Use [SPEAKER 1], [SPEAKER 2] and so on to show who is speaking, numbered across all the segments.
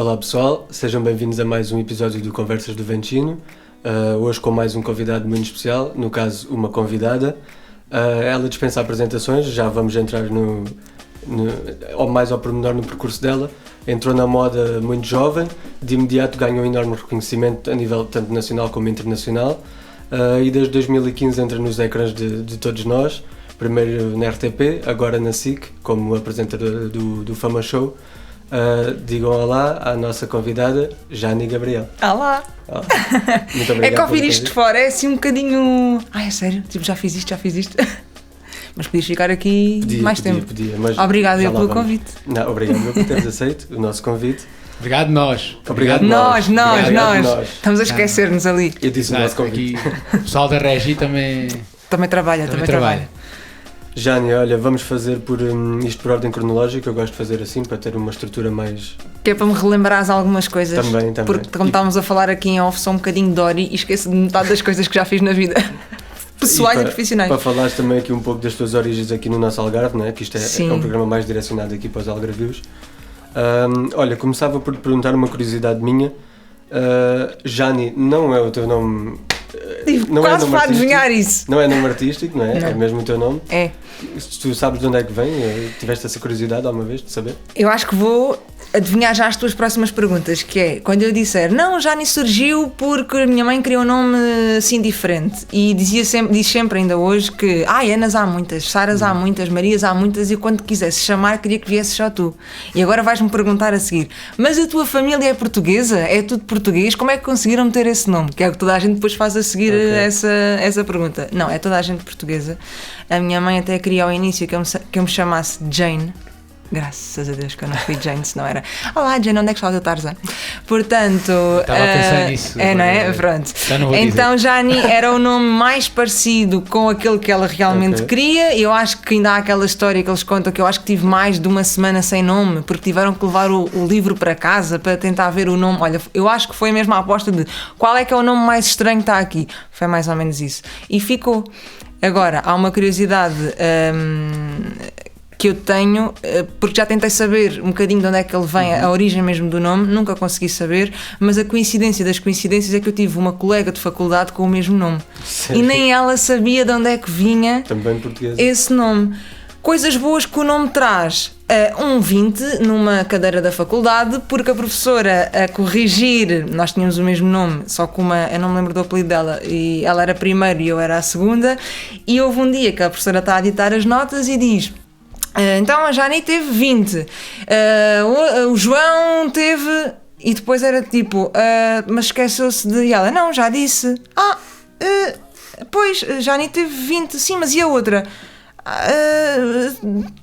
[SPEAKER 1] Olá pessoal, sejam bem-vindos a mais um episódio do Conversas do Ventino. Hoje com mais um convidado muito especial, no caso uma convidada. Ela dispensa apresentações, já vamos entrar mais ao pormenor no percurso dela. Entrou na moda muito jovem, de imediato ganhou um enorme reconhecimento a nível tanto nacional como internacional, e desde 2015 entra nos ecrãs de todos nós, primeiro na RTP, agora na SIC, como apresentadora do Fama Show. Digam olá à nossa convidada, Jani Gabriel.
[SPEAKER 2] Olá!
[SPEAKER 1] Muito obrigado.
[SPEAKER 2] É que ouvir isto de fora é assim um bocadinho... é sério? Tipo, já fiz isto. Mas podias ficar aqui mais tempo.
[SPEAKER 1] Podia, mas
[SPEAKER 2] obrigado eu pelo convite.
[SPEAKER 1] Não, obrigado eu por teres aceito o nosso convite.
[SPEAKER 3] Obrigado nós.
[SPEAKER 2] Nós. Estamos a esquecer-nos ali.
[SPEAKER 1] Eu disse o nosso convite.
[SPEAKER 3] Aqui, o pessoal da Regi também
[SPEAKER 2] trabalha.
[SPEAKER 1] Jani, olha, vamos fazer isto por ordem cronológica, eu gosto de fazer assim para ter uma estrutura mais...
[SPEAKER 2] Que é para me relembrar algumas coisas.
[SPEAKER 1] Também.
[SPEAKER 2] Porque como estávamos a falar aqui em off, sou um bocadinho Dory e esqueço de metade das coisas que já fiz na vida. Pessoais e profissionais.
[SPEAKER 1] Para falares também aqui um pouco das tuas origens aqui no nosso Algarve, não é? Que isto é um programa mais direcionado aqui para os algarvios. Olha, começava por te perguntar uma curiosidade minha. Jani não é o teu nome...
[SPEAKER 2] Não quase para adivinhar isso.
[SPEAKER 1] Não é nome artístico, não é? Não. É mesmo o teu nome?
[SPEAKER 2] É.
[SPEAKER 1] Tu sabes de onde é que vem? Tiveste essa curiosidade alguma vez de saber?
[SPEAKER 2] Eu acho que vou adivinhar já as tuas próximas perguntas, que é, quando eu disser, não, Jani surgiu porque a minha mãe criou um nome assim diferente, e diz sempre ainda hoje que, Anas há muitas, Saras há muitas, Marias há muitas, e quando quisesse chamar queria que viesse só tu. E agora vais-me perguntar a seguir, mas a tua família é portuguesa? É tudo português? Como é que conseguiram meter esse nome? Que é o que toda a gente depois faz a seguir essa pergunta. Não, é toda a gente portuguesa. A minha mãe até queria ao início que eu me chamasse Jane. Graças a Deus que eu não fui Jane, se não era. Olá Jane, onde é que está o teu Tarzan? Portanto...
[SPEAKER 3] Estava a pensar nisso.
[SPEAKER 2] Não é? Pronto. Então Jani era o nome mais parecido com aquele que ela realmente queria. Eu acho que ainda há aquela história que eles contam que eu acho que tive mais de uma semana sem nome, porque tiveram que levar o livro para casa para tentar ver o nome. Olha, eu acho que foi mesmo a aposta de qual é que é o nome mais estranho que está aqui. Foi mais ou menos isso. E ficou. Agora, há uma curiosidade... que eu tenho, porque já tentei saber um bocadinho de onde é que ele vem, a origem mesmo do nome, nunca consegui saber, mas a coincidência das coincidências é que eu tive uma colega de faculdade com o mesmo nome. Sério? E nem ela sabia de onde é que vinha
[SPEAKER 1] também portuguesa
[SPEAKER 2] esse nome. Coisas boas que o nome traz. Um 20 numa cadeira da faculdade, porque a professora a corrigir, nós tínhamos o mesmo nome, só que eu não me lembro do apelido dela, e ela era a primeira e eu era a segunda, e houve um dia que a professora está a ditar as notas e diz... então a Jani teve 20, o João teve, e depois era tipo, mas esqueceu-se de ela, não, já disse, pois, Jani teve 20, sim, mas e a outra?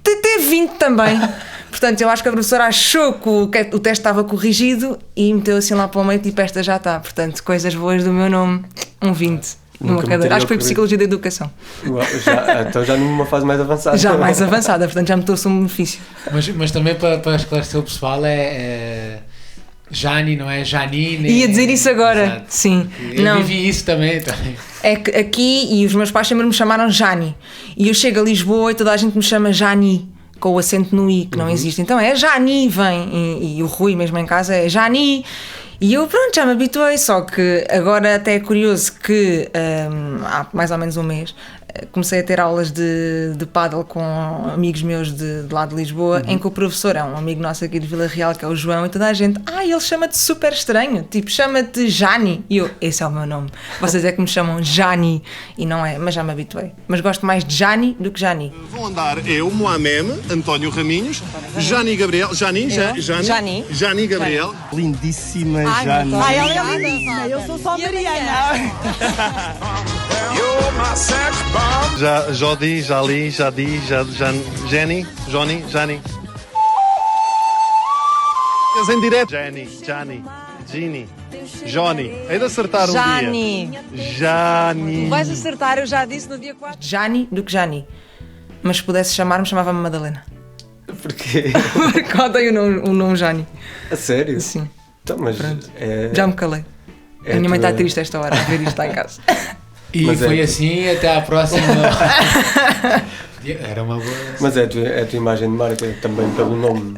[SPEAKER 2] Teve 20 também. Portanto, eu acho que a professora achou que o teste estava corrigido e meteu assim lá para o meio, tipo, esta já está. Portanto, coisas boas do meu nome, um 20. Numa cadeira. Acho que foi Psicologia da Educação.
[SPEAKER 1] Então já numa fase mais avançada.
[SPEAKER 2] Já mais avançada, portanto já me trouxe um benefício.
[SPEAKER 3] Mas também para esclarecer o pessoal Jani, não é Janine.
[SPEAKER 2] Ia dizer isso agora.
[SPEAKER 3] Exato.
[SPEAKER 2] Sim.
[SPEAKER 3] Eu vivi isso também.
[SPEAKER 2] É que aqui, e os meus pais sempre me chamaram Jani, e eu chego a Lisboa e toda a gente me chama Jani, com o acento no I, que não existe. Então é Jani, vem, e o Rui mesmo em casa é Jani. E eu, pronto, já me habituei, só que agora até é curioso que há mais ou menos um mês comecei a ter aulas de paddle com amigos meus de lá de Lisboa, em que o professor é um amigo nosso aqui de Vila Real, que é o João, e toda a gente, ele chama-te super estranho, tipo, chama-te Jani, e eu, esse é o meu nome, vocês é que me chamam Jani, e não é, mas já me habituei, mas gosto mais de Jani do que Jani.
[SPEAKER 4] Vão andar eu, Moameme, António Raminhos, Jani Gabriel, Jani Gabriel, lindíssima Jani.
[SPEAKER 5] Ela é lindíssima, eu sou só Mariana.
[SPEAKER 4] Jodi, Jali, Jadi, Jenny, Johnny, Jani. Em direto. Jenny, Jani, Gini, Johnny. Hei de acertar um dia. Jani.
[SPEAKER 5] Vais acertar, eu já disse no dia 4.
[SPEAKER 2] Jani do que Jani. Mas se pudesse chamar-me, chamava-me Madalena.
[SPEAKER 1] Porquê?
[SPEAKER 2] Porque odeio o nome Jani.
[SPEAKER 1] A sério?
[SPEAKER 2] Sim.
[SPEAKER 1] Então, mas
[SPEAKER 2] já me calei. A minha mãe está triste esta hora a ver isto lá em casa.
[SPEAKER 3] E mas foi assim até à próxima. Era uma boa.
[SPEAKER 1] Mas é a tua imagem de marca também pelo nome?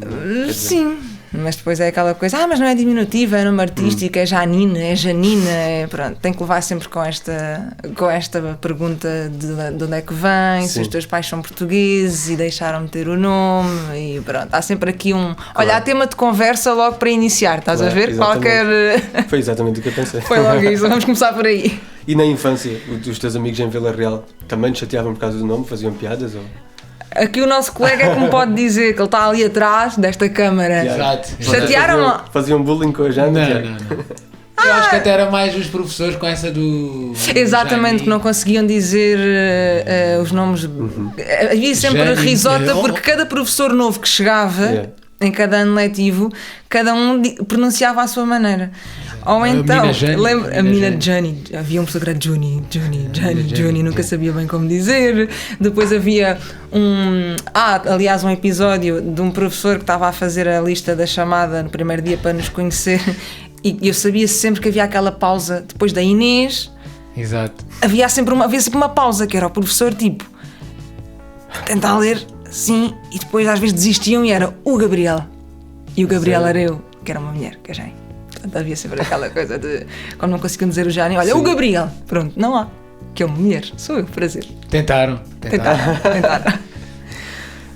[SPEAKER 2] Sim. mas depois é aquela coisa, mas não é diminutiva, é nome artístico, é Janine, é Janina, pronto, tem que levar sempre com esta pergunta de onde é que vem, se os teus pais são portugueses e deixaram-me ter o nome, e pronto, há sempre aqui olha, há tema de conversa logo para iniciar, estás a ver?
[SPEAKER 1] Exatamente. Foi exatamente o que eu pensei.
[SPEAKER 2] Foi logo isso, vamos começar por aí.
[SPEAKER 1] E na infância, os teus amigos em Vila Real também te chateavam por causa do nome, faziam piadas? Ou...
[SPEAKER 2] Aqui o nosso colega é que me pode dizer que ele está ali atrás desta câmara.
[SPEAKER 3] Exato.
[SPEAKER 2] Chatearam-me?
[SPEAKER 1] Faziam bullying com a Jana?
[SPEAKER 3] Não. Eu acho que até era mais os professores com essa do...
[SPEAKER 2] Exatamente, que não conseguiam dizer os nomes. Havia sempre
[SPEAKER 3] Jani,
[SPEAKER 2] risota, porque cada professor novo que chegava, em cada ano letivo, cada um pronunciava à sua maneira. Ou então, a menina Jani, havia um professor que era Juni, nunca sabia bem como dizer. Depois havia aliás, um episódio de um professor que estava a fazer a lista da chamada no primeiro dia para nos conhecer, e eu sabia sempre que havia aquela pausa depois da Inês.
[SPEAKER 3] Exato.
[SPEAKER 2] Havia sempre uma pausa, que era o professor tipo tentar ler, sim, e depois às vezes desistiam e era o Gabriel. E o Gabriel era eu, que era uma mulher, que é Jane. Portanto, havia sempre aquela coisa de, quando não conseguiam dizer o Jane, olha, o Gabriel, pronto, não há, que é uma mulher, sou eu, prazer.
[SPEAKER 3] Tentaram.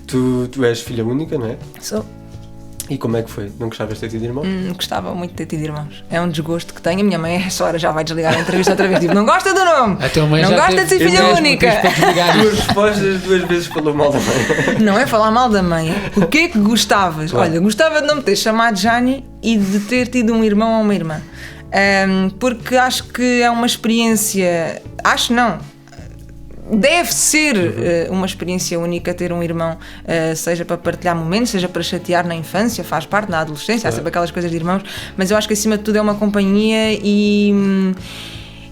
[SPEAKER 1] Tu és filha única, não é?
[SPEAKER 2] Sou.
[SPEAKER 1] E como é que foi? Não gostavas de ter tido irmãos?
[SPEAKER 2] Gostava muito de ter tido irmãos. É um desgosto que tenho. A minha mãe, essa hora, já vai desligar a entrevista outra vez. Tipo, não gosta do nome.
[SPEAKER 3] A tua mãe
[SPEAKER 2] não
[SPEAKER 3] já
[SPEAKER 2] gosta de ser filha única.
[SPEAKER 1] Duas respostas, 2 vezes falou mal da mãe.
[SPEAKER 2] Não é falar mal da mãe. O que é que gostavas?
[SPEAKER 1] Claro.
[SPEAKER 2] Olha, gostava de não me ter chamado Jani e de ter tido um irmão ou uma irmã. Porque acho que é uma experiência... Acho não. Deve ser uma experiência única ter um irmão, seja para partilhar momentos, seja para chatear na infância, faz parte, na adolescência, há sempre aquelas coisas de irmãos, mas eu acho que acima de tudo é uma companhia e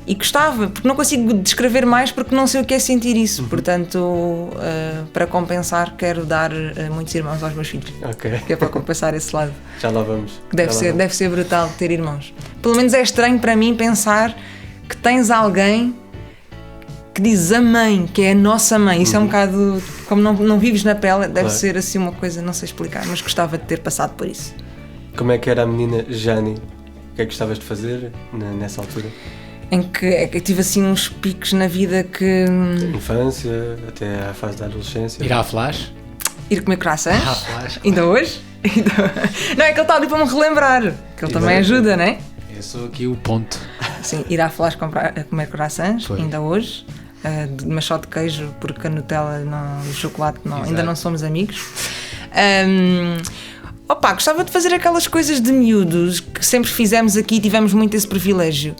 [SPEAKER 2] gostava, porque não consigo descrever mais porque não sei o que é sentir isso, portanto, para compensar, quero dar muitos irmãos aos meus filhos, que é para compensar esse lado.
[SPEAKER 1] Já lá vamos.
[SPEAKER 2] Deve ser brutal ter irmãos. Pelo menos é estranho para mim pensar que tens alguém que diz a mãe, que é a nossa mãe. Isso é um bocado, como não vives na pele, deve ser assim uma coisa, não sei explicar, mas gostava de ter passado por isso.
[SPEAKER 1] Como é que era a menina Jani? O que é que gostavas de fazer nessa altura?
[SPEAKER 2] Em que tive assim uns picos na vida que...
[SPEAKER 1] Infância, até à fase da adolescência.
[SPEAKER 3] Ir à flash?
[SPEAKER 2] Ir comer croissants?
[SPEAKER 3] Flash,
[SPEAKER 2] ainda hoje? Não, é que ele está ali para me relembrar, que ele também ajuda, não é?
[SPEAKER 3] Eu sou aqui o ponto.
[SPEAKER 2] Sim, ir à flash comer croissants, ainda hoje. Mas só de queijo, porque a Nutella e o chocolate não, ainda não somos amigos. Gostava de fazer aquelas coisas de miúdos que sempre fizemos aqui e tivemos muito esse privilégio,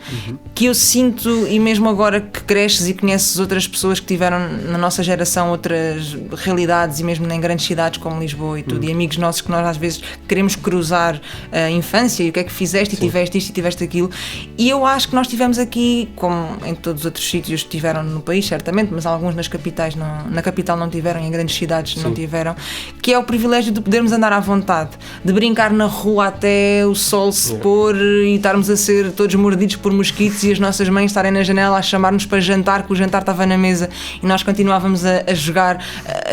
[SPEAKER 2] que eu sinto, e mesmo agora que cresces e conheces outras pessoas que tiveram na nossa geração outras realidades, e mesmo em grandes cidades como Lisboa e tudo, e amigos nossos que nós às vezes queremos cruzar a infância e o que é que fizeste e tiveste isto e tiveste aquilo, e eu acho que nós tivemos aqui, como em todos os outros sítios que tiveram no país, certamente, mas alguns nas capitais na capital não tiveram, em grandes cidades não tiveram, que é o privilégio de podermos andar à vontade, de brincar na rua até o sol se pôr e estarmos a ser todos mordidos por mosquitos e as nossas mães estarem na janela a chamar-nos para jantar, que o jantar estava na mesa e nós continuávamos a jogar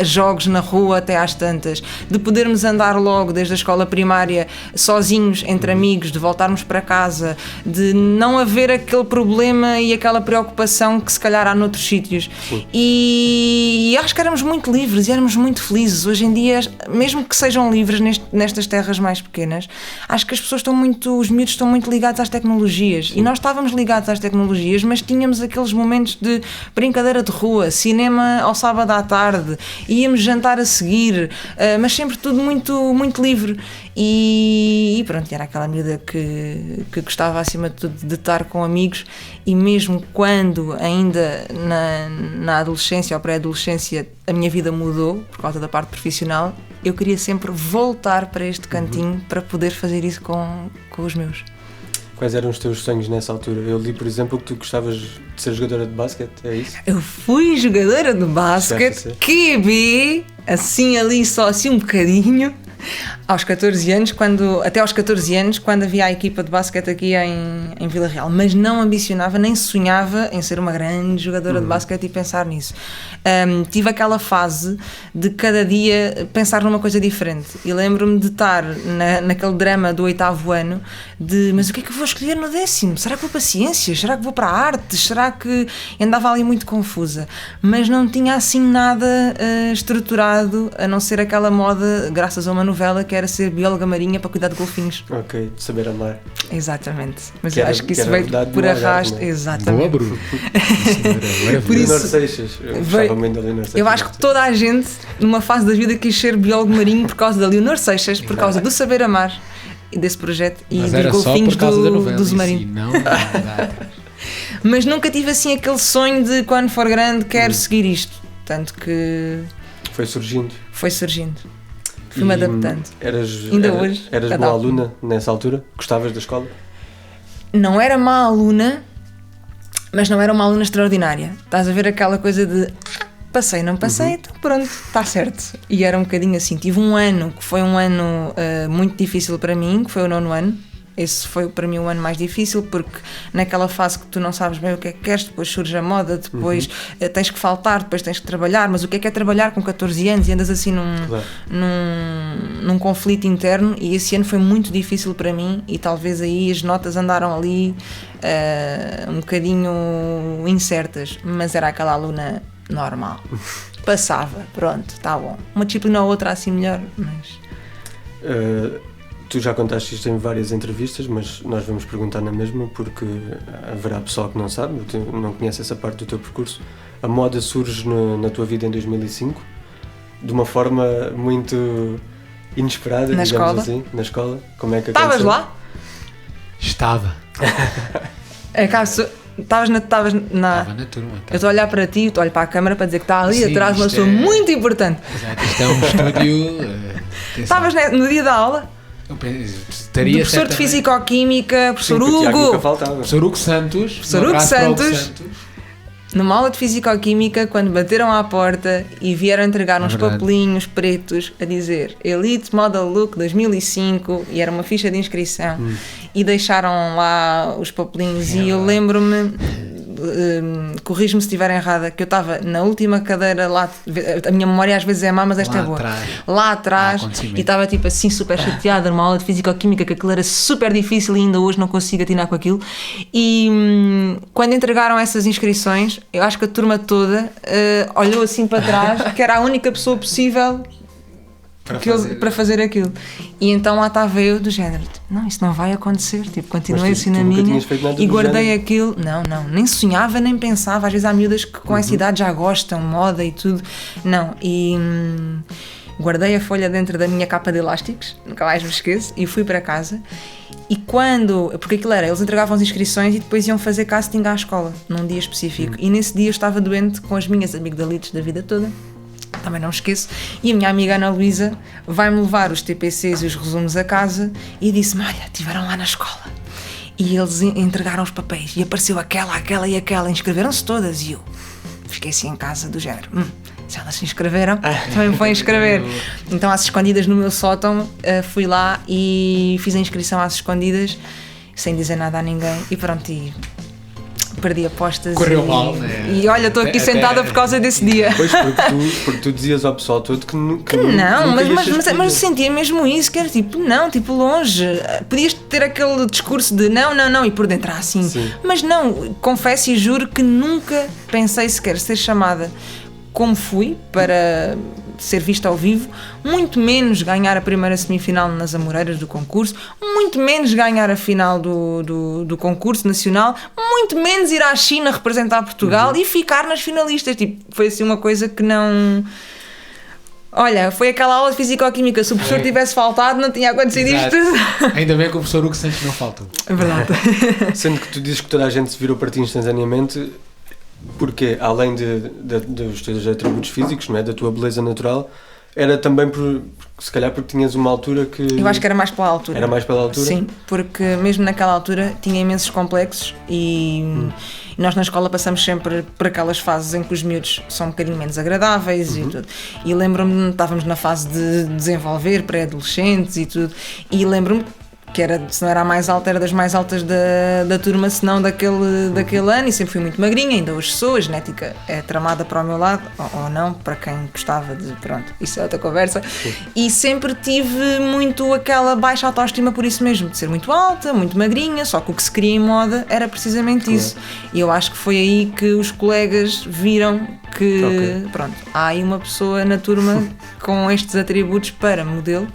[SPEAKER 2] jogos na rua até às tantas, de podermos andar logo desde a escola primária sozinhos, entre amigos, de voltarmos para casa, de não haver aquele problema e aquela preocupação que se calhar há noutros sítios. E acho que éramos muito livres e éramos muito felizes. Hoje em dia, mesmo que sejam livres nestas terras mais pequenas, acho que as pessoas os miúdos estão muito ligados às tecnologias. E nós estávamos ligados às tecnologias, mas tínhamos aqueles momentos de brincadeira de rua, cinema ao sábado à tarde, íamos jantar a seguir, mas sempre tudo muito, muito livre. E pronto, era aquela miúda que gostava acima de tudo de estar com amigos, e mesmo quando ainda na adolescência ou pré-adolescência a minha vida mudou por causa da parte profissional, eu queria sempre voltar para este cantinho para poder fazer isso com os meus.
[SPEAKER 1] Quais eram os teus sonhos nessa altura? Eu li, por exemplo, que tu gostavas de ser jogadora de basquete, é isso?
[SPEAKER 2] Eu fui jogadora de basquete, QB, assim ali só assim um bocadinho, Aos 14 anos, até aos 14 anos, quando havia a equipa de basquete aqui em Vila Real, mas não ambicionava nem sonhava em ser uma grande jogadora de basquete e pensar nisso. Tive aquela fase de cada dia pensar numa coisa diferente e lembro-me de estar naquele drama do 8º ano de, mas o que é que eu vou escolher no 10º? Será que vou para ciências? Será que vou para artes? Será que... andava ali muito confusa, mas não tinha assim nada estruturado, a não ser aquela moda, graças a uma novela, que era ser bióloga marinha para cuidar de golfinhos.
[SPEAKER 1] Ok, de saber amar.
[SPEAKER 2] Exatamente, mas
[SPEAKER 1] Que
[SPEAKER 2] eu
[SPEAKER 1] era-
[SPEAKER 2] acho que
[SPEAKER 1] que
[SPEAKER 2] isso
[SPEAKER 1] era
[SPEAKER 2] veio
[SPEAKER 1] verdade
[SPEAKER 2] por
[SPEAKER 1] do Algarve,
[SPEAKER 2] arrasto.
[SPEAKER 1] não é?
[SPEAKER 2] Exatamente.
[SPEAKER 3] Boa, Bruno.
[SPEAKER 2] Por isso-
[SPEAKER 1] Leonor Seixas, eu gostava muito da Leonor Seixas.
[SPEAKER 2] Eu acho que toda a gente, numa fase da vida, quis ser biólogo marinho por causa da Leonor Seixas, por causa do saber amar e desse projeto e
[SPEAKER 3] Mas
[SPEAKER 2] dos
[SPEAKER 3] era só
[SPEAKER 2] golfinhos
[SPEAKER 3] por causa da novela.
[SPEAKER 2] do
[SPEAKER 3] e
[SPEAKER 2] submarino.
[SPEAKER 3] não,
[SPEAKER 2] Mas nunca tive assim aquele sonho de quando for grande quero seguir isto. Tanto que
[SPEAKER 1] Foi surgindo.
[SPEAKER 2] foi surgindo. Fui-me
[SPEAKER 1] E,
[SPEAKER 2] adaptando.
[SPEAKER 1] Ainda
[SPEAKER 2] hoje,
[SPEAKER 1] Eras boa
[SPEAKER 2] adapto-me.
[SPEAKER 1] aluna nessa altura? Gostavas da escola?
[SPEAKER 2] Não era má aluna, mas não era uma aluna extraordinária. Estás a ver aquela coisa de passei, não passei, então pronto, está certo. E era um bocadinho assim. Tive um ano que foi um ano muito difícil para mim, que foi o 9º ano. Esse foi para mim o ano mais difícil, porque naquela fase que tu não sabes bem o que é que queres, depois surge a moda, depois tens que faltar, depois tens que trabalhar, mas o que é trabalhar com 14 anos e andas assim
[SPEAKER 1] Claro.
[SPEAKER 2] num conflito interno, e esse ano foi muito difícil para mim e talvez aí as notas andaram ali um bocadinho incertas, mas era aquela aluna normal. Passava, pronto, está bom. Uma disciplina ou outra assim melhor, mas...
[SPEAKER 1] Tu já contaste isto em várias entrevistas, mas nós vamos perguntar na mesma, porque haverá pessoal que não sabe, não conhece essa parte do teu percurso. A moda surge na tua vida em 2005, de uma forma muito inesperada,
[SPEAKER 2] Na
[SPEAKER 1] digamos
[SPEAKER 2] escola?
[SPEAKER 1] assim, na escola. Como é que
[SPEAKER 2] Estavas
[SPEAKER 1] aconteceu?
[SPEAKER 2] lá?
[SPEAKER 3] Estava.
[SPEAKER 2] Acaso, estavas na...
[SPEAKER 3] Estava na turma.
[SPEAKER 2] Eu estou a olhar para ti, estou a olhar para a câmara para dizer que está ali
[SPEAKER 3] Sim,
[SPEAKER 2] atrás uma
[SPEAKER 3] isto
[SPEAKER 2] pessoa
[SPEAKER 3] é-
[SPEAKER 2] muito importante.
[SPEAKER 3] Exato, isto é um estúdio.
[SPEAKER 2] Estavas no dia da aula, do
[SPEAKER 3] Estaria
[SPEAKER 2] professor de
[SPEAKER 3] certamente-
[SPEAKER 2] Físico-Química, professor
[SPEAKER 1] Sim, que o Tiago nunca
[SPEAKER 2] Hugo,
[SPEAKER 1] faltava.
[SPEAKER 3] Professor Hugo Santos.
[SPEAKER 2] Professor
[SPEAKER 3] um
[SPEAKER 2] Hugo
[SPEAKER 3] abraço para o
[SPEAKER 2] Santos. numa aula de Físico-Química, quando bateram à porta e vieram entregar uns
[SPEAKER 3] verdade.
[SPEAKER 2] papelinhos pretos a dizer Elite Model Look 2005, e era uma ficha de inscrição, e deixaram lá os papelinhos, e eu lembro-me, corrijo-me se estiver errada, que eu estava na última cadeira lá, a minha memória às vezes é má, mas esta
[SPEAKER 3] Lá
[SPEAKER 2] é boa,
[SPEAKER 3] atrás.
[SPEAKER 2] lá atrás,
[SPEAKER 3] Acontecimento.
[SPEAKER 2] e estava tipo assim super chateada numa aula de Físico-Química, que aquilo era super difícil e ainda hoje não consigo atinar com aquilo. E quando entregaram essas inscrições, eu acho que a turma toda olhou assim para trás, que era a única pessoa possível para fazer aquilo. E então lá estava eu do género, não, isso não vai acontecer, tipo, continuei
[SPEAKER 1] Mas
[SPEAKER 2] assim
[SPEAKER 1] tu
[SPEAKER 2] na
[SPEAKER 1] nunca
[SPEAKER 2] minha
[SPEAKER 1] tinhas feito nada
[SPEAKER 2] e
[SPEAKER 1] do
[SPEAKER 2] guardei
[SPEAKER 1] género?
[SPEAKER 2] aquilo. Não, nem sonhava, nem pensava. Às vezes há miúdas que com essa idade já gostam, moda e tudo. Não, e guardei a folha dentro da minha capa de elásticos, nunca mais me esqueço, e fui para casa. E porque aquilo era, eles entregavam as inscrições e depois iam fazer casting à escola, num dia específico. E nesse dia eu estava doente com as minhas amigdalites da vida toda, também não me esqueço, e a minha amiga Ana Luísa vai-me levar os TPCs e os resumos a casa e disse-me, olha, estiveram lá na escola. E eles entregaram os papéis e apareceu aquela e aquela, inscreveram-se todas, e eu fiquei assim em casa do género, se elas se inscreveram, também me vão inscrever. Então às escondidas no meu sótão, fui lá e fiz a inscrição às escondidas, sem dizer nada a ninguém, e pronto, e perdi apostas.
[SPEAKER 3] Correu mal, né?
[SPEAKER 2] E olha, estou aqui sentada por causa desse dia.
[SPEAKER 1] Pois, porque tu dizias ao pessoal todo que
[SPEAKER 2] Não,
[SPEAKER 1] nunca ias
[SPEAKER 2] mas
[SPEAKER 1] ser
[SPEAKER 2] eu
[SPEAKER 1] escolhida.
[SPEAKER 2] sentia mesmo isso, que era tipo, não, tipo longe. Podias ter aquele discurso de não, e por dentro assim.
[SPEAKER 1] Sim.
[SPEAKER 2] Mas não, confesso e juro que nunca pensei sequer ser chamada como fui para ser vista ao vivo, muito menos ganhar a primeira semifinal nas Amoreiras do concurso, muito menos ganhar a final do concurso nacional, muito menos ir à China representar Portugal e ficar nas finalistas. Tipo, foi assim uma coisa que não... Olha, foi aquela aula de Físico-Química, se o professor tivesse faltado não tinha acontecido isto
[SPEAKER 3] Exato.
[SPEAKER 2] tudo.
[SPEAKER 3] Ainda bem que o professor Hugo Santos não faltou.
[SPEAKER 2] É verdade.
[SPEAKER 1] Sendo que tu dizes que toda a gente se virou para ti instantaneamente, porque além dos teus atributos físicos, não é? Da tua beleza natural, Era também se calhar porque tinhas uma altura que...
[SPEAKER 2] Eu acho que era mais pela altura.
[SPEAKER 1] Era mais pela altura?
[SPEAKER 2] Sim, porque mesmo naquela altura tinha imensos complexos e nós na escola passamos sempre por aquelas fases em que os miúdos são um bocadinho menos agradáveis e tudo. E lembro-me, estávamos na fase de desenvolver, pré-adolescentes e tudo, e lembro-me que era, se não era a mais alta, era das mais altas da turma, se não daquele ano, e sempre fui muito magrinha, ainda hoje sou, a genética é tramada para o meu lado, ou não, para quem gostava de, pronto, isso é outra conversa, e sempre tive muito aquela baixa autoestima por isso mesmo, de ser muito alta, muito magrinha, só que o que se queria em moda era precisamente isso, e eu acho que foi aí que os colegas viram que, pronto, há aí uma pessoa na turma com estes atributos para modelo,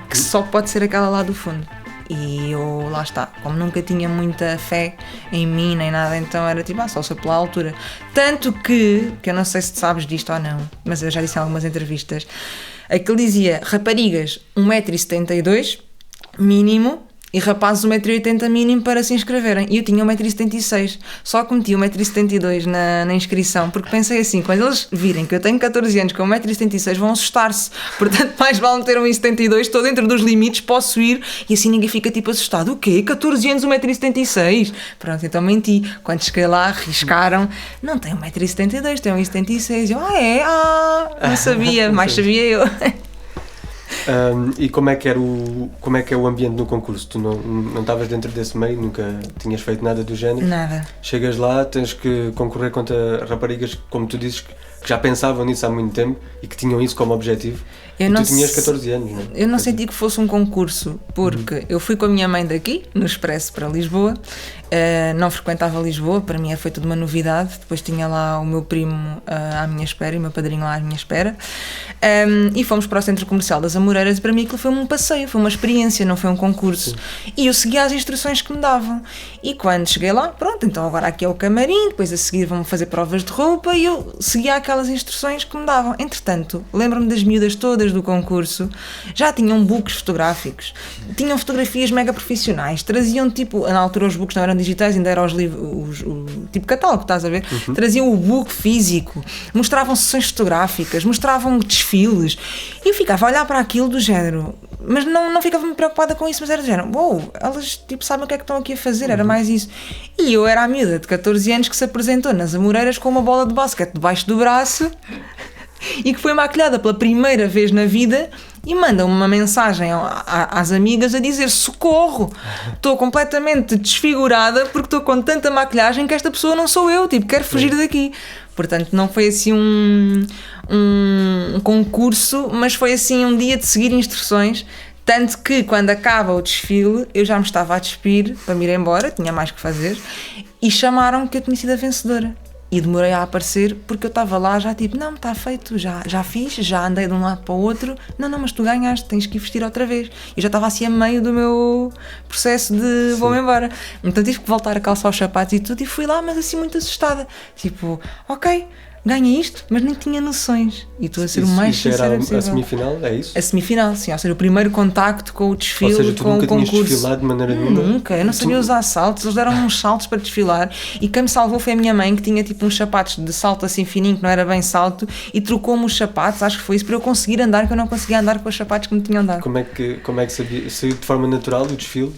[SPEAKER 2] que só pode ser aquela lá do fundo. E eu, lá está, como nunca tinha muita fé em mim nem nada, então era tipo, só sou pela altura. Tanto que eu não sei se tu sabes disto ou não, mas eu já disse em algumas entrevistas, aquilo dizia raparigas 1,72m mínimo e rapazes 1,80m mínimo para se inscreverem. E eu tinha 1,76m, só que meti 1,72m na inscrição, porque pensei assim, quando eles virem que eu tenho 14 anos com 1,76m vão assustar-se, portanto mais vale ter 1,72m, estou dentro dos limites, posso ir, e assim ninguém fica tipo assustado. O quê? 14 anos 1,76m? Pronto, então menti. Quando cheguei lá, riscaram, não tem 1,72m, tem 1,76m. Eu, não sabia, mais sabia eu.
[SPEAKER 1] E como é que é o ambiente no concurso? Tu não estavas dentro desse meio, nunca tinhas feito nada do género?
[SPEAKER 2] Nada.
[SPEAKER 1] Chegas lá, tens que concorrer contra raparigas, como tu dizes, que já pensavam nisso há muito tempo e que tinham isso como objetivo. Tu tinhas 14 anos, não é?
[SPEAKER 2] Eu não senti que fosse um concurso, porque eu fui com a minha mãe daqui, no Expresso para Lisboa, não frequentava Lisboa, para mim foi tudo uma novidade, depois tinha lá o meu primo à minha espera e o meu padrinho lá à minha espera, e fomos para o Centro Comercial das Amoreiras e para mim aquilo foi um passeio, foi uma experiência, não foi um concurso. E eu seguia as instruções que me davam, e quando cheguei lá, pronto, então agora aqui é o camarim, depois a seguir vão fazer provas de roupa, e eu seguia aquelas instruções que me davam. Entretanto, lembro-me das miúdas todas do concurso, já tinham books fotográficos, tinham fotografias mega profissionais, traziam tipo, na altura os books não eram digitais, ainda eram o tipo catálogo, estás a ver? Traziam o book físico, mostravam sessões fotográficas, mostravam desfiles, e eu ficava a olhar para aquilo do género, mas não ficava muito preocupada com isso, mas era do género, elas tipo sabem o que é que estão aqui a fazer, era mais isso. E eu era a miúda de 14 anos que se apresentou nas Amoreiras com uma bola de basquete debaixo do braço e que foi maquilhada pela primeira vez na vida e manda uma mensagem às amigas a dizer: socorro, estou completamente desfigurada porque estou com tanta maquilhagem que esta pessoa não sou eu, tipo, quero fugir daqui. Portanto, não foi assim um concurso, mas foi assim um dia de seguir instruções, tanto que quando acaba o desfile eu já me estava a despir para me ir embora, tinha mais que fazer, e chamaram que eu tinha sido a vencedora. E demorei a aparecer porque eu estava lá já tipo, não, está feito, já fiz, já andei de um lado para o outro, não, mas tu ganhaste, tens que ir vestir outra vez. E já estava assim a meio do meu processo de vou-me embora. Então tive que voltar a calçar os sapatos e tudo, e fui lá, mas assim muito assustada, tipo, ok, ganhei isto, mas nem tinha noções. E estou a ser o mais sincera possível.
[SPEAKER 1] A semifinal, é isso?
[SPEAKER 2] A semifinal, sim, ou seja, o primeiro contacto com o desfile,
[SPEAKER 1] ou seja, tu
[SPEAKER 2] com
[SPEAKER 1] nunca
[SPEAKER 2] o concurso.
[SPEAKER 1] Tinhas desfilado de maneira nenhuma?
[SPEAKER 2] Nunca, eu não sabia usar saltos, eles deram uns saltos para desfilar e quem me salvou foi a minha mãe, que tinha tipo uns sapatos de salto assim fininho, que não era bem salto, e trocou-me os sapatos, acho que foi isso, para eu conseguir andar, que eu não conseguia andar com os sapatos que me tinham dado.
[SPEAKER 1] Como é que sabia? Saiu de forma natural o desfile?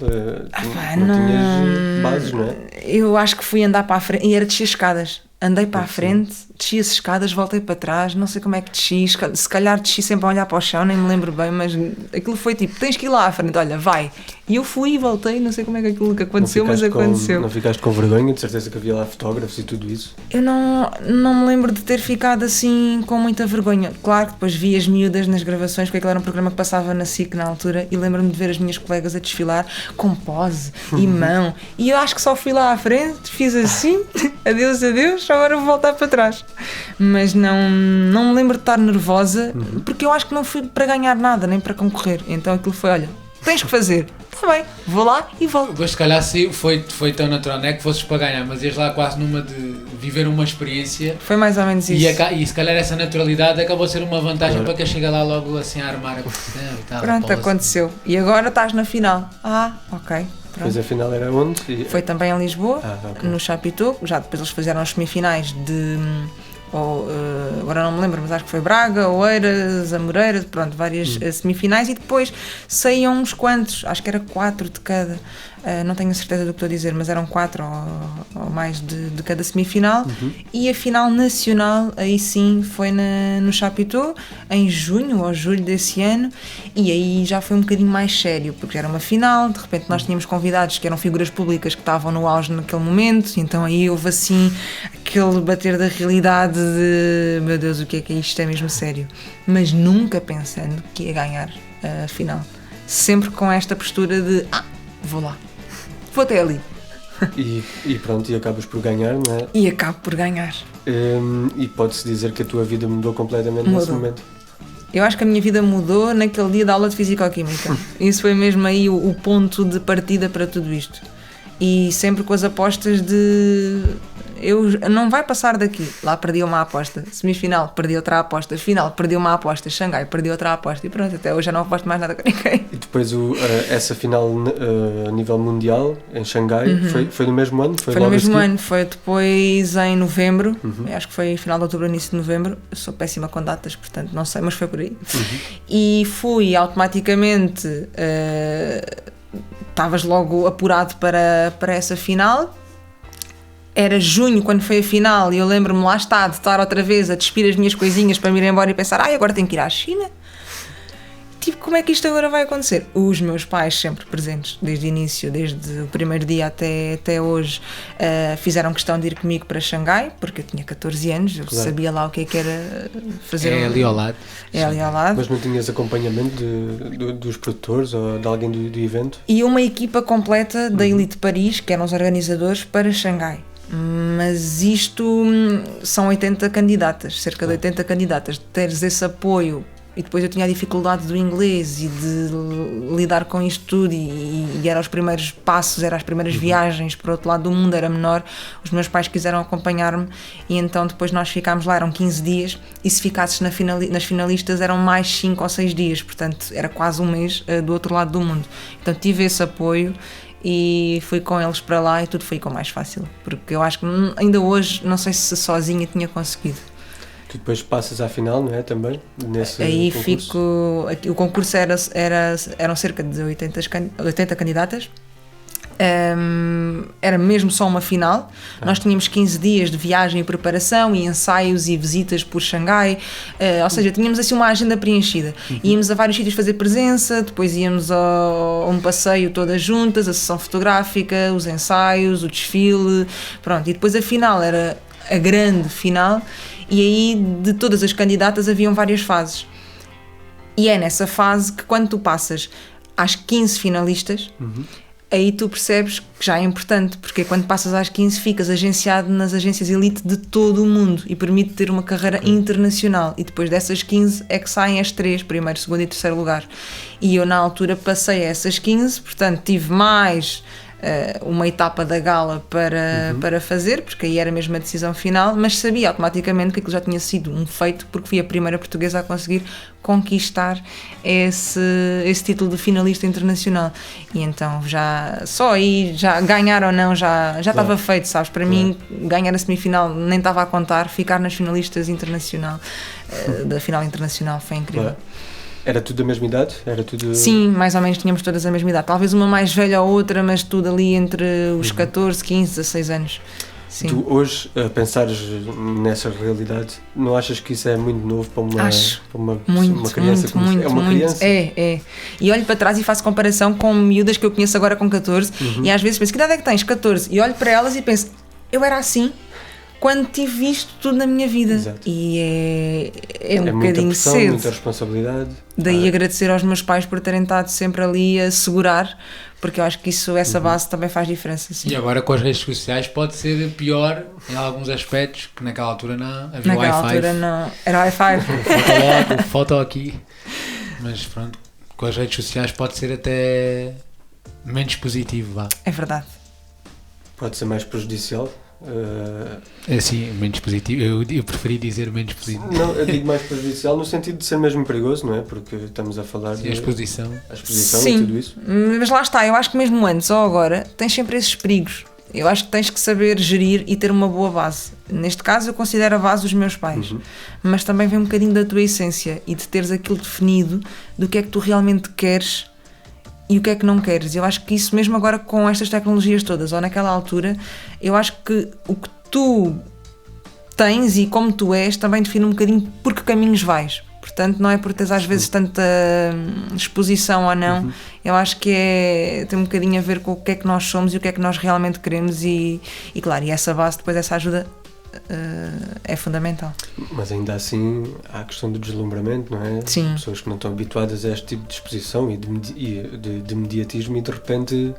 [SPEAKER 1] Não tinhas bases, não é?
[SPEAKER 2] Eu acho que fui andar para a frente e era descer escadas. Andei para a frente, desci as escadas, voltei para trás, não sei como é que desci, se calhar desci sempre a olhar para o chão, nem me lembro bem, mas aquilo foi tipo, tens que ir lá à frente, olha, vai. E eu fui e voltei, não sei como é que aquilo que aconteceu, mas aconteceu.
[SPEAKER 1] Não ficaste com vergonha, de certeza que havia lá fotógrafos e tudo isso?
[SPEAKER 2] Eu não me lembro de ter ficado assim com muita vergonha. Claro que depois vi as miúdas nas gravações, porque aquilo era um programa que passava na SIC na altura, e lembro-me de ver as minhas colegas a desfilar com pose e mão, e eu acho que só fui lá à frente, fiz assim, adeus, agora vou voltar para trás. Mas não me lembro de estar nervosa, porque eu acho que não fui para ganhar nada, nem para concorrer. Então aquilo foi, olha, tens que fazer. Está bem, vou lá e volto.
[SPEAKER 3] Mas se calhar foi tão natural, não é que fosses para ganhar, mas ias lá quase numa de viver uma experiência.
[SPEAKER 2] Foi mais ou menos isso.
[SPEAKER 3] E se calhar essa naturalidade acabou a ser uma vantagem para quem chega lá logo assim a armar a confusão e tal.
[SPEAKER 2] Pronto, aconteceu. E agora estás na final. Ok.
[SPEAKER 1] Depois a final era onde?
[SPEAKER 2] Foi também em Lisboa,
[SPEAKER 1] okay.
[SPEAKER 2] no Chapitão. Já depois eles fizeram as semifinais agora não me lembro, mas acho que foi Braga, Oeiras, Amoreira, pronto, várias semifinais, e depois saíam uns quantos, acho que era 4 de cada, não tenho a certeza do que estou a dizer, mas eram 4 ou mais de cada semifinal, e a final nacional aí sim foi no Chapitão, em junho ou julho desse ano, e aí já foi um bocadinho mais sério, porque era uma final, de repente nós tínhamos convidados que eram figuras públicas que estavam no auge naquele momento, então aí houve assim aquele bater da realidade de meu Deus, o que é isto, é mesmo sério, mas nunca pensando que ia ganhar a final, sempre com esta postura de vou lá, vou até ali.
[SPEAKER 1] E pronto, e acabas por ganhar, não é?
[SPEAKER 2] E acabo por ganhar.
[SPEAKER 1] E pode-se dizer que a tua vida mudou completamente nesse momento.
[SPEAKER 2] Eu acho que a minha vida mudou naquele dia da aula de Fisicoquímica. Isso foi mesmo aí o ponto de partida para tudo isto. E sempre com as apostas de... não vai passar daqui. Lá perdi uma aposta. Semifinal, perdi outra aposta. Final, perdi uma aposta. Xangai, perdi outra aposta. E pronto, até hoje já não aposto mais nada com ninguém.
[SPEAKER 1] E depois essa final a nível mundial, em Xangai, foi no mesmo ano?
[SPEAKER 2] Foi no mesmo ano. Foi depois em novembro. Acho que foi final de outubro, início de novembro. Eu sou péssima com datas, portanto não sei, mas foi por aí. E fui automaticamente... estavas logo apurado para essa final. Era junho quando foi a final e eu lembro-me lá de estar outra vez a despir as minhas coisinhas para me ir embora e pensar, agora tenho que ir à China. Tipo, como é que isto agora vai acontecer? Os meus pais sempre presentes, desde o início, desde o primeiro dia até hoje, fizeram questão de ir comigo para Xangai, porque eu tinha 14 anos, eu sabia lá o que era fazer.
[SPEAKER 3] É ali ao lado.
[SPEAKER 2] É ali ao lado.
[SPEAKER 1] Mas não tinhas acompanhamento dos produtores ou de alguém do evento?
[SPEAKER 2] E uma equipa completa da Elite Paris, que eram os organizadores, para Xangai. Mas isto são 80 candidatas, cerca de 80 candidatas. Teres esse apoio, e depois eu tinha a dificuldade do inglês e de lidar com isto tudo, e eram os primeiros passos, eram as primeiras viagens para o outro lado do mundo, era menor. Os meus pais quiseram acompanhar-me e então depois nós ficámos lá, eram 15 dias, e se ficasses nas finalistas eram mais 5 ou 6 dias, portanto era quase um mês do outro lado do mundo. Então tive esse apoio e fui com eles para lá e tudo ficou mais fácil, porque eu acho que ainda hoje não sei se sozinha tinha conseguido.
[SPEAKER 1] Tu depois passas à final, não é, também? Nesse
[SPEAKER 2] aí
[SPEAKER 1] concurso?
[SPEAKER 2] O concurso eram cerca de 80 candidatas. Era mesmo só uma final. Nós tínhamos 15 dias de viagem e preparação e ensaios e visitas por Xangai, ou seja, tínhamos assim uma agenda preenchida. Íamos a vários sítios fazer presença, depois íamos a um passeio todas juntas, a sessão fotográfica, os ensaios, o desfile, pronto. E depois a final era a grande final, e aí de todas as candidatas haviam várias fases. E é nessa fase que quando tu passas às 15 finalistas, aí tu percebes que já é importante, porque quando passas às 15 ficas agenciado nas agências elite de todo o mundo e permite ter uma carreira internacional, e depois dessas 15 é que saem as 3, primeiro, segundo e terceiro lugar. E eu na altura passei a essas 15, portanto tive mais uma etapa da gala para fazer, porque aí era mesmo a decisão final, mas sabia automaticamente que aquilo já tinha sido um feito, porque fui a primeira portuguesa a conseguir conquistar esse título de finalista internacional. E então já só aí, já ganhar ou não, já estava feito, sabes? Para mim, ganhar a semifinal nem estava a contar, ficar nas finalistas internacional, da final internacional foi incrível.
[SPEAKER 1] Claro. Era tudo da mesma idade? Era tudo...
[SPEAKER 2] Sim, mais ou menos tínhamos todas a mesma idade. Talvez uma mais velha ou outra, mas tudo ali entre os 14, 15, 16 anos. Sim.
[SPEAKER 1] Tu hoje, a pensares nessa realidade, não achas que isso é muito novo para uma criança?
[SPEAKER 2] Muito,
[SPEAKER 1] é uma criança?
[SPEAKER 2] É. E olho para trás e faço comparação com miúdas que eu conheço agora com 14, e às vezes penso, que idade é que tens? 14. E olho para elas e penso, eu era assim quando tive isto tudo na minha vida.
[SPEAKER 1] Exato.
[SPEAKER 2] E é um
[SPEAKER 1] muita
[SPEAKER 2] bocadinho
[SPEAKER 1] pressão,
[SPEAKER 2] cedo.
[SPEAKER 1] muita responsabilidade.
[SPEAKER 2] Daí agradecer aos meus pais por terem estado sempre ali a segurar, porque eu acho que essa base também faz diferença. Sim.
[SPEAKER 3] E agora com as redes sociais pode ser pior em alguns aspectos, que naquela altura não havia
[SPEAKER 2] Naquela
[SPEAKER 3] Wi-Fi.
[SPEAKER 2] altura não. Era Wi-Fi.
[SPEAKER 3] Foto aqui. Mas pronto, com as redes sociais pode ser até menos positivo, vá.
[SPEAKER 2] É verdade.
[SPEAKER 1] Pode ser mais prejudicial.
[SPEAKER 3] Sim, menos positivo. Eu preferi dizer menos positivo.
[SPEAKER 1] Não, eu digo mais prejudicial no sentido de ser mesmo perigoso, não é? Porque estamos a falar
[SPEAKER 3] de a exposição
[SPEAKER 1] Sim,
[SPEAKER 3] e
[SPEAKER 1] tudo isso.
[SPEAKER 2] Mas lá está, eu acho que mesmo antes ou agora tens sempre esses perigos. Eu acho que tens que saber gerir e ter uma boa base. Neste caso eu considero a base os meus pais, mas também vem um bocadinho da tua essência e de teres aquilo definido do que é que tu realmente queres e o que é que não queres. Eu acho que isso mesmo agora com estas tecnologias todas, ou naquela altura, eu acho que o que tu tens e como tu és também define um bocadinho por que caminhos vais. Portanto, não é por teres às vezes tanta exposição ou não. Eu acho que tem um bocadinho a ver com o que é que nós somos e o que é que nós realmente queremos e claro, e essa base, depois essa ajuda é fundamental.
[SPEAKER 1] Mas ainda assim há a questão do deslumbramento, não é?
[SPEAKER 2] Sim.
[SPEAKER 1] Pessoas que não estão habituadas a este tipo de exposição e de mediatismo e de repente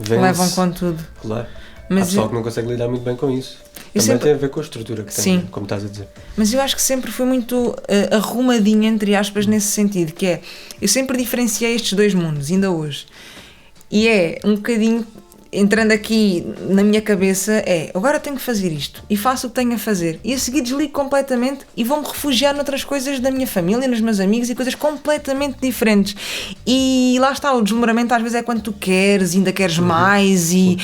[SPEAKER 2] levam com tudo.
[SPEAKER 1] Claro.
[SPEAKER 2] Mas
[SPEAKER 1] há pessoal que não consegue lidar muito bem com isso. Também tem a ver com a estrutura que tem, como estás a dizer.
[SPEAKER 2] Mas eu acho que sempre fui muito arrumadinha, entre aspas, nesse sentido, que é, eu sempre diferenciei estes dois mundos, ainda hoje. E é um bocadinho, entrando aqui na minha cabeça, agora tenho que fazer isto, e faço o que tenho a fazer, e a seguir desligo completamente e vou-me refugiar noutras coisas da minha família, nos meus amigos, e coisas completamente diferentes. E lá está, o deslumbramento às vezes é quando tu queres, ainda queres mais, e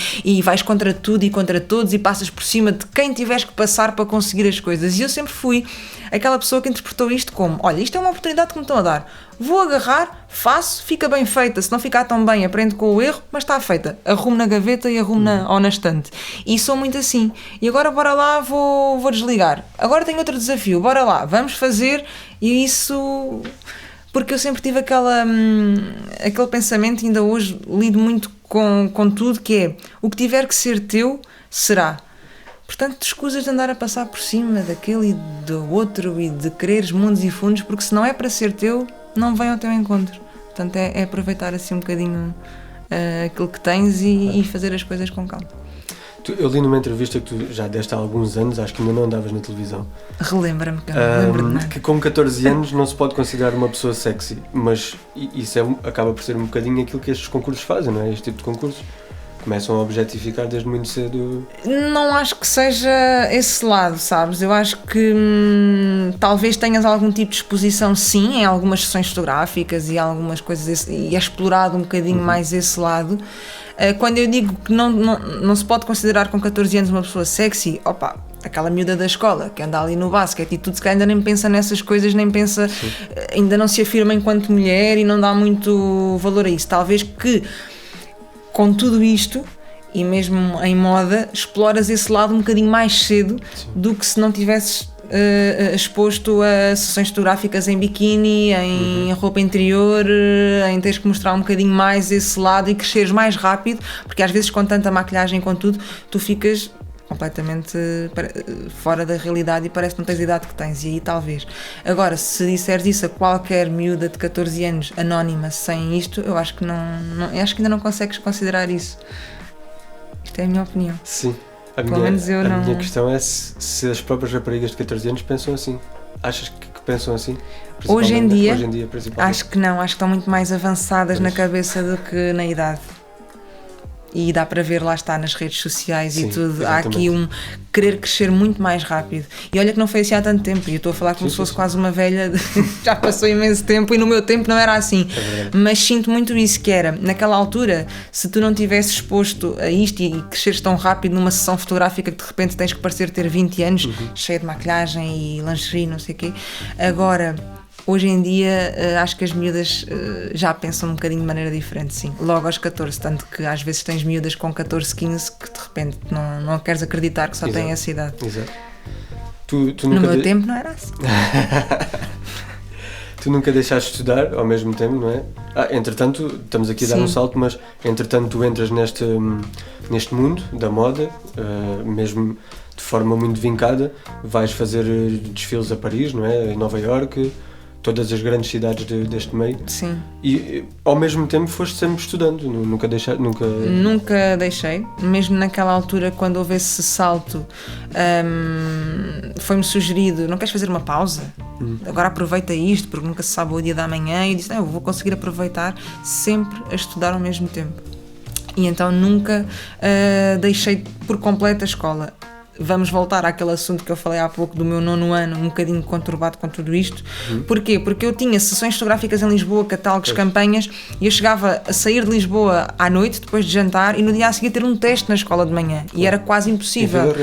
[SPEAKER 2] vais contra tudo e contra todos, e passas por cima de quem tiveres que passar para conseguir as coisas. E eu sempre fui aquela pessoa que interpretou isto como, olha, isto é uma oportunidade que me estão a dar, vou agarrar, faço, fica bem feita, se não ficar tão bem aprendo com o erro, mas está feita, arrumo na gaveta e arrumo ou na estante. E sou muito assim. E agora bora lá, vou desligar, agora tenho outro desafio, bora lá, vamos fazer. E isso, porque eu sempre tive aquele pensamento, e ainda hoje lido muito com tudo, que é, o que tiver que ser teu, será. Portanto, te escusas de andar a passar por cima daquele e do outro e de quereres mundos e fundos, porque se não é para ser teu, não vem ao teu encontro. Portanto, é aproveitar assim um bocadinho aquilo que tens e fazer as coisas com calma.
[SPEAKER 1] Eu li numa entrevista que tu já deste há alguns anos, acho que ainda não andavas na televisão.
[SPEAKER 2] Relembra-me, que eu não lembro de nada.
[SPEAKER 1] Que com 14 anos não se pode considerar uma pessoa sexy, mas isso acaba por ser um bocadinho aquilo que estes concursos fazem, não é? Este tipo de concursos. Começam a objetificar desde muito cedo. Não
[SPEAKER 2] acho que seja esse lado, sabes? Eu acho que talvez tenhas algum tipo de exposição, sim, em algumas sessões fotográficas e algumas coisas, e é explorado um bocadinho mais esse lado. Quando eu digo que não se pode considerar com 14 anos uma pessoa sexy, aquela miúda da escola que anda ali no basquete e tudo, se calhar ainda nem pensa nessas coisas, nem pensa, ainda não se afirma enquanto mulher e não dá muito valor a isso. Talvez que com tudo isto, e mesmo em moda, exploras esse lado um bocadinho mais cedo do que se não tivesses exposto a sessões fotográficas em biquíni, em roupa interior, em teres que mostrar um bocadinho mais esse lado e cresceres mais rápido, porque às vezes com tanta maquilhagem e com tudo, tu ficas completamente fora da realidade e parece que não tens a idade que tens, e aí talvez. Agora, se disseres isso a qualquer miúda de 14 anos anónima sem isto, eu acho que eu acho que ainda não consegues considerar isso. Isto é a minha opinião.
[SPEAKER 1] Sim.
[SPEAKER 2] A minha
[SPEAKER 1] questão é se as próprias raparigas de 14 anos pensam assim. Achas que pensam assim?
[SPEAKER 2] Hoje em dia
[SPEAKER 1] principalmente?
[SPEAKER 2] Acho que não, acho que estão muito mais avançadas na cabeça do que na idade. E dá para ver, lá está, nas redes sociais. Sim, e tudo, exatamente. Há aqui um querer crescer muito mais rápido. E olha que não foi assim há tanto tempo, e eu estou a falar como se fosse quase uma velha, já passou imenso tempo e no meu tempo não era assim. Mas sinto muito isso, que era, naquela altura, se tu não tivesses exposto a isto e cresceres tão rápido numa sessão fotográfica que de repente tens que parecer ter 20 anos, cheia de maquilhagem e lingerie, não sei o quê. Agora, hoje em dia, acho que as miúdas já pensam um bocadinho de maneira diferente, sim. Logo aos 14, tanto que às vezes tens miúdas com 14, 15 que de repente não queres acreditar que só têm essa idade.
[SPEAKER 1] Exato.
[SPEAKER 2] No meu tempo não era assim.
[SPEAKER 1] Tu nunca deixaste de estudar ao mesmo tempo, não é? Entretanto, estamos aqui a dar um salto, mas entretanto tu entras neste mundo da moda, mesmo de forma muito vincada, vais fazer desfiles a Paris, não é? Em Nova Iorque, todas as grandes cidades deste meio.
[SPEAKER 2] Sim.
[SPEAKER 1] E ao mesmo tempo foste sempre estudando, nunca deixaste?
[SPEAKER 2] Nunca deixei, mesmo naquela altura quando houve esse salto, foi-me sugerido, não queres fazer uma pausa? Agora aproveita isto, porque nunca se sabe o dia da manhã, e eu disse, eu vou conseguir aproveitar sempre a estudar ao mesmo tempo. E então nunca deixei por completo a escola. vamos voltar àquele assunto que eu falei há pouco do meu 9º ano, um bocadinho conturbado com tudo isto. Porquê? Porque eu tinha sessões fotográficas em Lisboa, catálogos, campanhas, e eu chegava a sair de Lisboa à noite, depois de jantar, e no dia a seguir ter um teste na escola de manhã, e era quase impossível.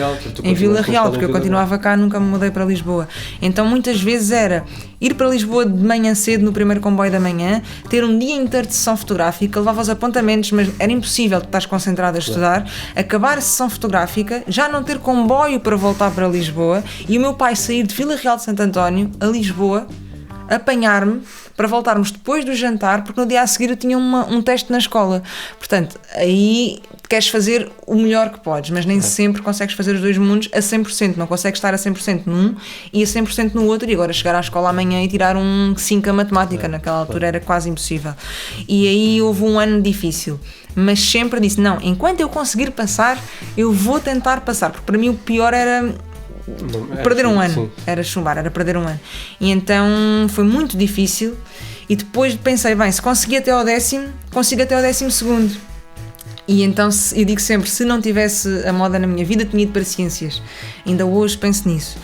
[SPEAKER 1] Em Vila Real,
[SPEAKER 2] Porque eu continuava cá, nunca me mudei para Lisboa. Então muitas vezes era ir para Lisboa de manhã cedo, no primeiro comboio da manhã, ter um dia inteiro de sessão fotográfica, levava os apontamentos, mas era impossível tu estás concentrado a estudar, acabar a sessão fotográfica, já não ter comboio para voltar para Lisboa, e o meu pai sair de Vila Real de Santo António a Lisboa, apanhar-me para voltarmos depois do jantar, porque no dia a seguir eu tinha um teste na escola. Portanto, aí queres fazer o melhor que podes, mas nem sempre consegues fazer os dois mundos a 100%, não consegues estar a 100% num e a 100% no outro, e agora chegar à escola amanhã e tirar um 5 a matemática, naquela altura era quase impossível. E aí houve um ano difícil, mas sempre disse, não, enquanto eu conseguir passar, eu vou tentar passar, porque para mim o pior era perder um ano, sim. Era chumbar, era perder um ano. E então foi muito difícil, e depois pensei, bem, se consegui até ao 10º, consigo até ao 12º. E então eu digo sempre, se não tivesse a moda na minha vida, tinha ido para ciências. Ainda hoje penso nisso.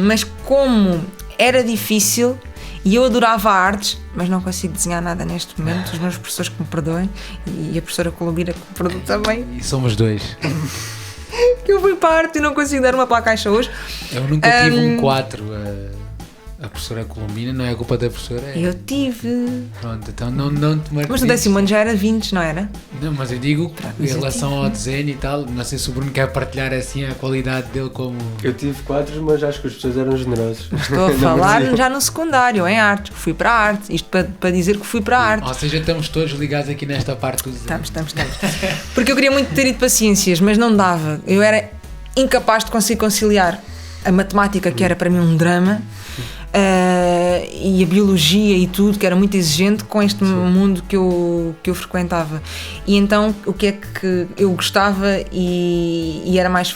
[SPEAKER 2] Mas como era difícil, e eu adorava artes, mas não consigo desenhar nada neste momento, os meus professores que me perdoem, e a professora Columbira que me perdoe também.
[SPEAKER 3] E somos dois.
[SPEAKER 2] Que eu fui para a arte e não consigo dar uma para a caixa hoje.
[SPEAKER 3] Eu nunca tive um 4. A professora Colombina, não é a culpa da professora?
[SPEAKER 2] Eu tive.
[SPEAKER 3] Pronto, então não te marques.
[SPEAKER 2] Mas no 10º ano já era 20, não era?
[SPEAKER 3] Não, mas eu digo, em relação ao desenho e tal, não sei se o Bruno quer partilhar assim a qualidade dele como...
[SPEAKER 1] Eu tive 4, mas acho que os professores eram generosos.
[SPEAKER 2] Estou a falar já no secundário, em arte. Fui para a arte. Isto para dizer que fui para a arte.
[SPEAKER 3] Ou seja, estamos todos ligados aqui nesta parte dos...
[SPEAKER 2] Estamos. Porque eu queria muito ter ido para ciências, mas não dava. Eu era incapaz de conseguir conciliar a matemática, que era para mim um drama, e a biologia e tudo, que era muito exigente, com este mundo que eu frequentava. E então o que é que eu gostava e era mais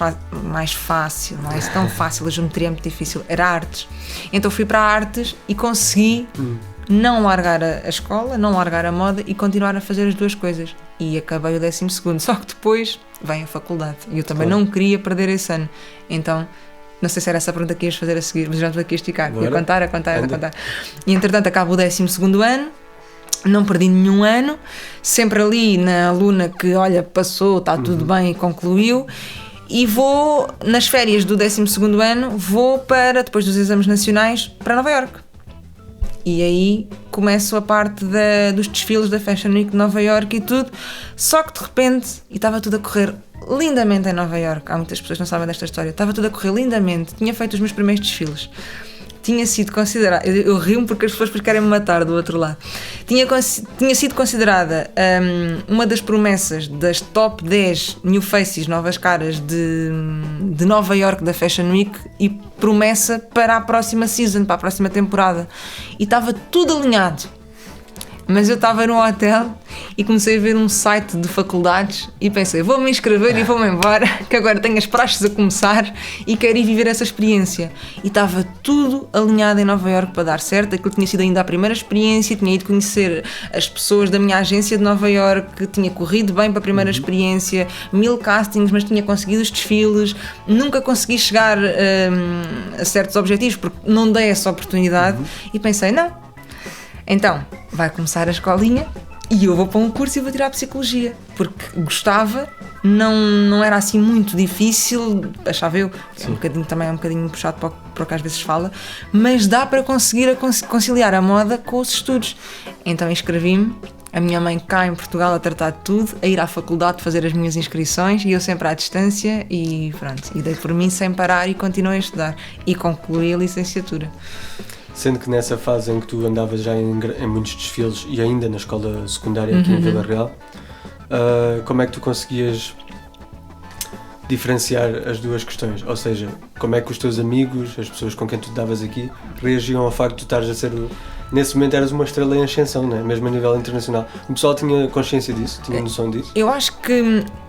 [SPEAKER 2] fácil, não é tão fácil, a geometria é muito difícil, era artes. Então fui para artes e consegui não largar a escola, não largar a moda e continuar a fazer as duas coisas. E acabei o 12º, só que depois vem a faculdade e eu também não queria perder esse ano. Então não sei se era essa a pergunta que ias fazer a seguir, mas já estou aqui a esticar. Ia contar. E entretanto acabo o 12º ano, não perdi nenhum ano, sempre ali na aluna que, olha, passou, está tudo bem e concluiu. E vou, nas férias do 12º ano, vou para, depois dos exames nacionais, para Nova Iorque. E aí começo a parte dos desfiles da Fashion Week de Nova Iorque e tudo, só que de repente, e estava tudo a correr lindamente em Nova Iorque, há muitas pessoas que não sabem desta história, estava tudo a correr lindamente, tinha feito os meus primeiros desfiles, tinha sido considerada, eu rio-me porque as pessoas querem me matar do outro lado, tinha sido considerada uma das promessas das top 10 new faces, novas caras de Nova Iorque da Fashion Week e promessa para a próxima season, para a próxima temporada, e estava tudo alinhado. Mas eu estava no hotel e comecei a ver um site de faculdades e pensei, vou-me inscrever e vou-me embora, que agora tenho as praxes a começar e quero ir viver essa experiência. E estava tudo alinhado em Nova Iorque para dar certo, aquilo tinha sido ainda a primeira experiência, tinha ido conhecer as pessoas da minha agência de Nova Iorque, tinha corrido bem para a primeira experiência, 1000 castings, mas tinha conseguido os desfiles, nunca consegui chegar a certos objetivos porque não dei essa oportunidade e pensei, não. Então, vai começar a escolinha e eu vou para um curso e vou tirar Psicologia, porque gostava, não era assim muito difícil, achava eu, também é um bocadinho puxado para o que às vezes fala, mas dá para conseguir conciliar a moda com os estudos. Então inscrevi-me, a minha mãe cá em Portugal a tratar de tudo, a ir à faculdade fazer as minhas inscrições e eu sempre à distância e pronto, e dei por mim sem parar e continuei a estudar e concluí a licenciatura.
[SPEAKER 1] Sendo que nessa fase em que tu andavas já em muitos desfiles e ainda na escola secundária aqui em Vila Real, como é que tu conseguias diferenciar as duas questões? Ou seja, como é que os teus amigos, as pessoas com quem tu davas aqui, reagiam ao facto de tu estares a ser... Nesse momento eras uma estrela em ascensão, não é? Mesmo a nível internacional. O pessoal tinha consciência disso? Tinha noção disso?
[SPEAKER 2] Eu acho que